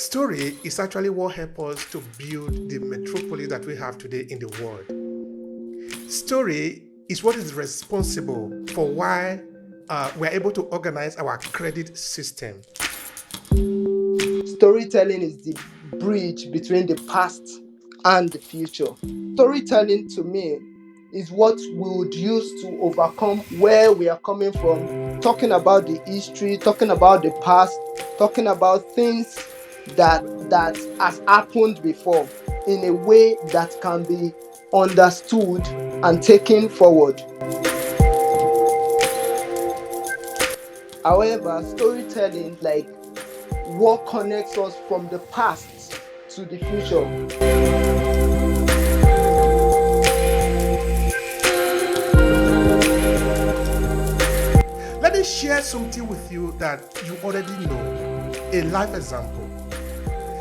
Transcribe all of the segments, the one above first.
Story is actually what helps us to build the metropolis that we have today in the world. Story is what is responsible for why we're able to organize our credit system. Storytelling is the bridge between the past and the future. Storytelling to me is what we would use to overcome where we are coming from, talking about the history, talking about the past, talking about things that has happened before in a way that can be understood and taken forward. However, storytelling, like what connects us from the past to the future. Let me share something with you that you already know, a life example.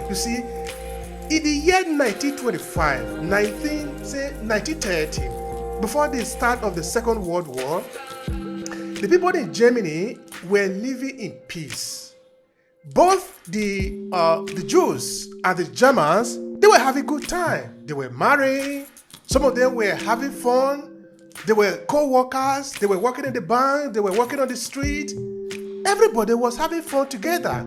You see, in the year 1925, 1930, before the start of the Second World War, the people in Germany were living in peace. Both the Jews and the Germans, they were having a good time. They were married. Some of them were having fun. They were co-workers. They were working in the bank. They were working on the street. Everybody was having fun together.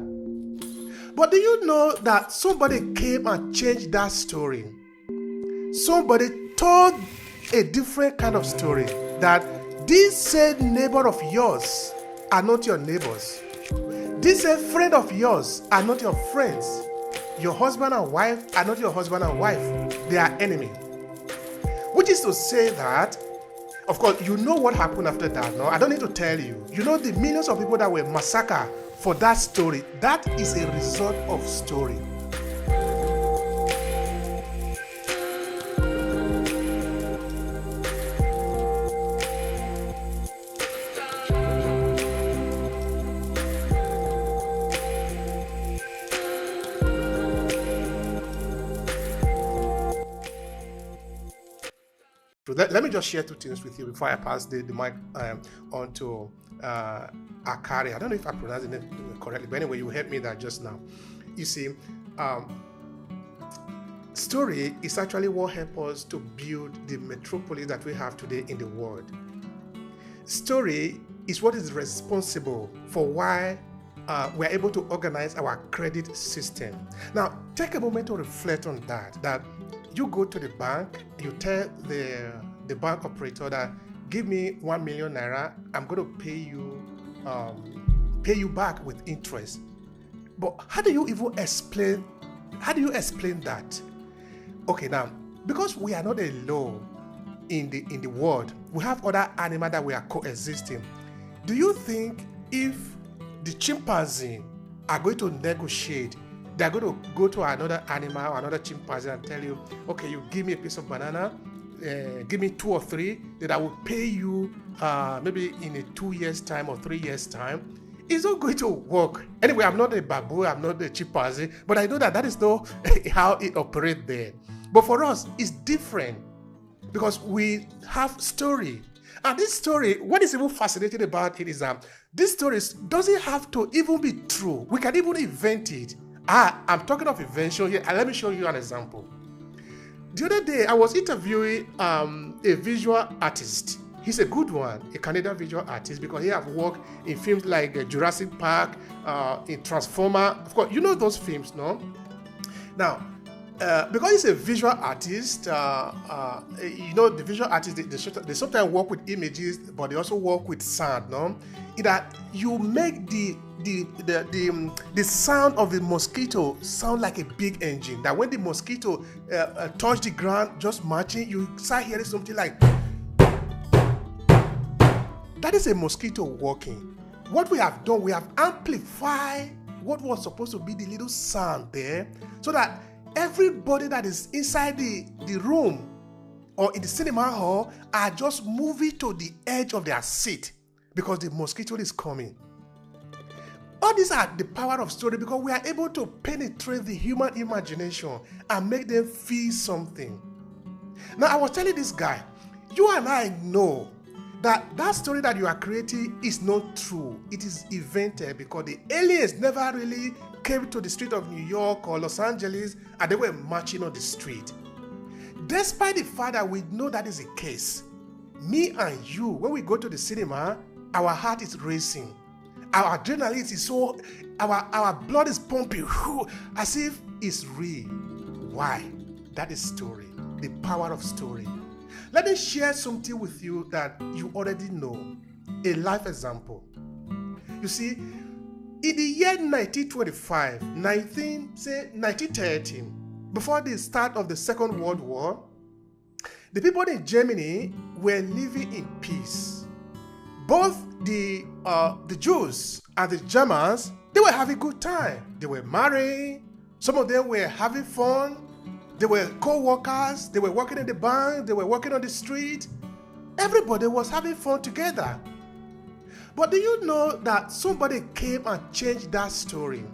But do you know that somebody came and changed that story? Somebody told a different kind of story, that this said neighbor of yours are not your neighbors. This said friend of yours are not your friends. Your husband and wife are not your husband and wife. They are enemy. Which is to say that, of course, you know what happened after that, no? I don't need to tell you. You know the millions of people that were massacred for that story. That is a result of story. Let me just share two things with you before I pass the mic on to Akari. I don't know if I pronounced it correctly, but anyway, you helped me that just now. You see, story is actually what helps us to build the metropolis that we have today in the world. Story is what is responsible for why we're able to organize our credit system. Now, take a moment to reflect on that you go to the bank, you tell the bank operator that give me 1 million naira, I'm going to pay you back with interest. But how do you explain that? Okay, now, because we are not alone in the world, we have other animals that we are coexisting. Do you think if the chimpanzee are going to negotiate, they're going to go to another animal or another chimpanzee and tell you, okay, you give me a piece of banana, give me 2 or 3, that I will pay you maybe in a 2 years time or 3 years time? It's not going to work. Anyway, I'm not a baboon, I'm not a chimpanzee, but I know that is not how it operates there. But for us, it's different because we have story. And this story, what is even fascinating about it is that this story doesn't have to even be true. We can even invent it. I'm talking of invention here, and let me show you an example. The other day, I was interviewing a visual artist. He's a good one, a Canadian visual artist, because he has worked in films like Jurassic Park, in Transformer. Of course, you know those films, no? Now, because he's a visual artist, you know, the visual artists, they sometimes work with images, but they also work with sound, no? In that you make the sound of the mosquito sound like a big engine. That when the mosquito touch the ground, just marching, you start hearing something like that is a mosquito walking. What we have done, we have amplified what was supposed to be the little sound there, so that everybody that is inside the room or in the cinema hall are just moving to the edge of their seat because the mosquito is coming. All these are the power of story, because we are able to penetrate the human imagination and make them feel something. Now, I was telling this guy, you and I know that story that you are creating is not true. It is invented because the aliens never really came to the street of New York or Los Angeles and they were marching on the street. Despite the fact that we know that is the case, me and you, when we go to the cinema, our heart is racing. Our adrenaline is so, our blood is pumping as if it's real. Why? That is story, the power of story. Let me share something with you that you already know, a life example. You see, in the year 1925, 1913, before the start of the Second World War, the people in Germany were living in peace. Both the Jews and the Germans, they were having a good time. They were marrying. Some of them were having fun. They were co-workers. They were working in the bank. They were working on the street. Everybody was having fun together. But do you know that somebody came and changed that story?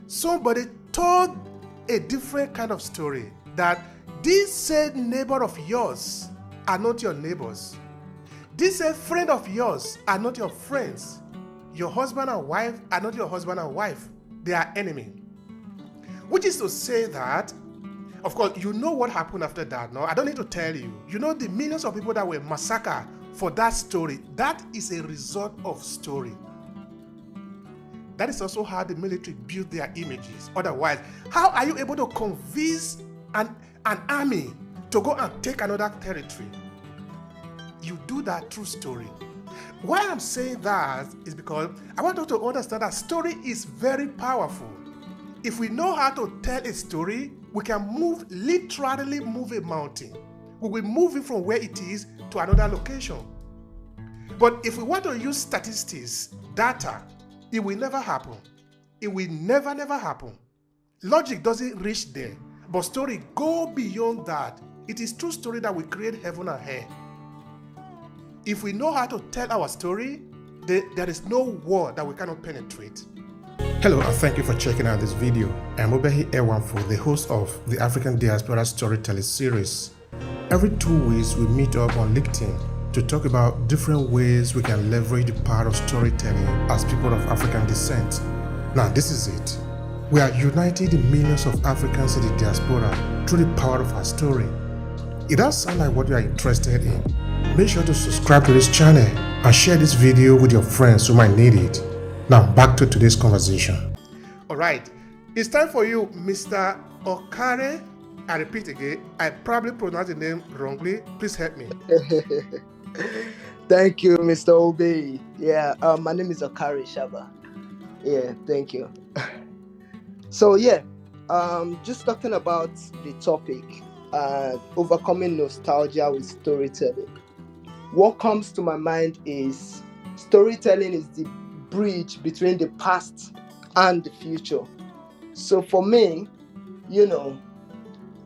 Somebody told a different kind of story, that this said neighbor of yours are not your neighbors. This said friend of yours are not your friends. Your husband and wife are not your husband and wife. They are enemy. Which is to say that, of course, you know what happened after that, no? I don't need to tell you. You know the millions of people that were massacred for that story. That is a result of story. That is also how the military built their images. Otherwise, how are you able to convince an army to go and take another territory? You do that through story. Why I'm saying that is because I want you to understand that story is very powerful. If we know how to tell a story, we can literally move a mountain. We will move it from where it is to another location. But if we want to use statistics, data, it will never happen. It will never happen. Logic doesn't reach there, but story go beyond that. It is through story that we create heaven and hell. If we know how to tell our story, there is no wall that we cannot penetrate. Hello and thank you for checking out this video. I'm Obehi, the host of the African Diaspora Storytelling Series. Every 2 weeks we meet up on LinkedIn to talk about different ways we can leverage the power of storytelling as people of African descent. Now this is it. We are uniting the millions of Africans in the diaspora through the power of our story. It does sound like what you are interested in. Make sure to subscribe to this channel and share this video with your friends who might need it. Now back to today's conversation. All right, it's time for you, Mr. Okare. I repeat again, I probably pronounced the name wrongly. Please help me. Thank you, Mr. Obehi. Yeah, my name is Okare Shaba. Yeah, thank you. So yeah, just talking about the topic, overcoming nostalgia with storytelling. What comes to my mind is storytelling is the bridge between the past and the future. So for me,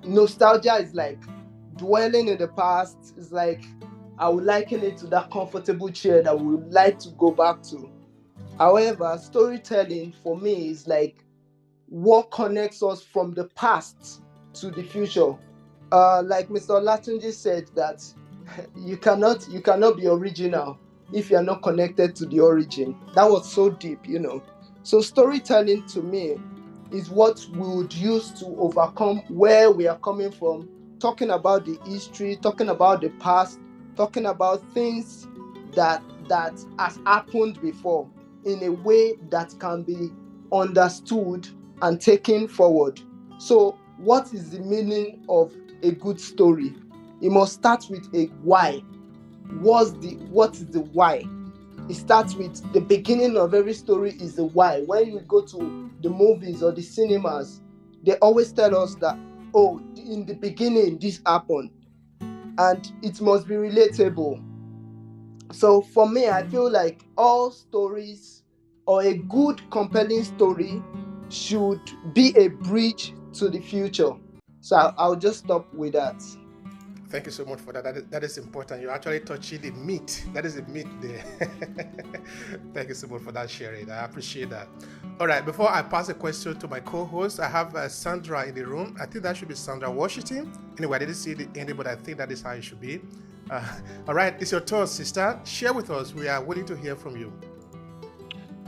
nostalgia is like dwelling in the past. It's like I would liken it to that comfortable chair that we would like to go back to. However, storytelling for me is like what connects us from the past to the future. Like Mr. Olatunji said, that you cannot be original if you are not connected to the origin. That was so deep, So storytelling to me is what we would use to overcome where we are coming from, talking about the history, talking about the past, talking about things that has happened before in a way that can be understood and taken forward. So what is the meaning of a good story? It must start with a why. What is the why? It starts with the beginning of every story is the why. When you go to the movies or the cinemas, they always tell us that, in the beginning this happened, and it must be relatable. So for me, I feel like all stories or a good compelling story should be a bridge to the future. So I'll just stop with that. Thank you so much for that. That is important. You're actually touching the meat. That is the meat there. Thank you so much for that sharing. I appreciate that. All right, before I pass the question to my co-host, I have Sandra in the room. I think that should be Sandra Washington. Anyway, I didn't see the ending, but I think that is how it should be. All right, it's your turn, sister. Share with us. We are waiting to hear from you.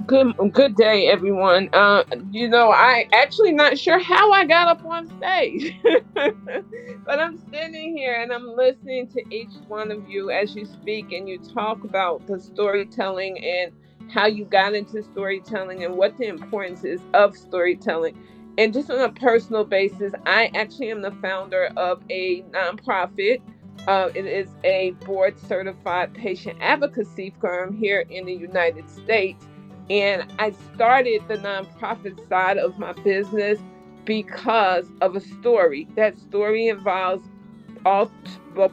Good day, everyone. I actually not sure how I got up on stage, but I'm standing here and I'm listening to each one of you as you speak and you talk about the storytelling and how you got into storytelling and what the importance is of storytelling. And just on a personal basis, I actually am the founder of a nonprofit. It is a board certified patient advocacy firm here in the United States, and I started the nonprofit side of my business because of a story. That story involves both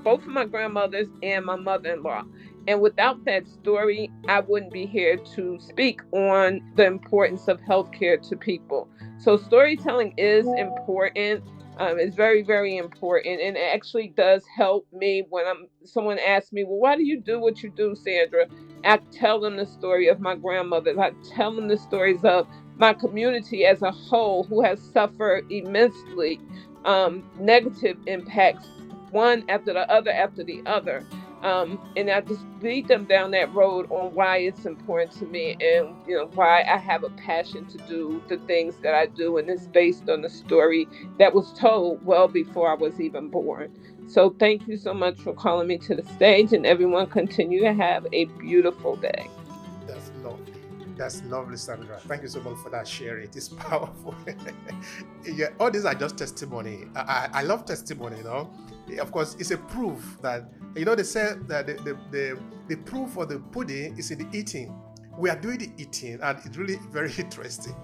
of my grandmothers and my mother-in-law. And without that story, I wouldn't be here to speak on the importance of healthcare to people. So storytelling is important. It's very, very important, and it actually does help me when someone asks me, "Well, why do you do what you do, Sandra?" I tell them the story of my grandmothers. I tell them the stories of my community as a whole, who has suffered immensely negative impacts, one after the other after the other. And I just lead them down that road on why it's important to me, and why I have a passion to do the things that I do, and it's based on the story that was told well before I was even born. So thank you so much for calling me to the stage, and everyone continue to have a beautiful day. That's lovely. That's lovely, Sandra. Thank you so much for that share. It is powerful. Yeah, all these are just testimony. I love testimony, Of course, it's a proof that, they say that the proof for the pudding is in the eating. We are doing the eating, and it's really very interesting.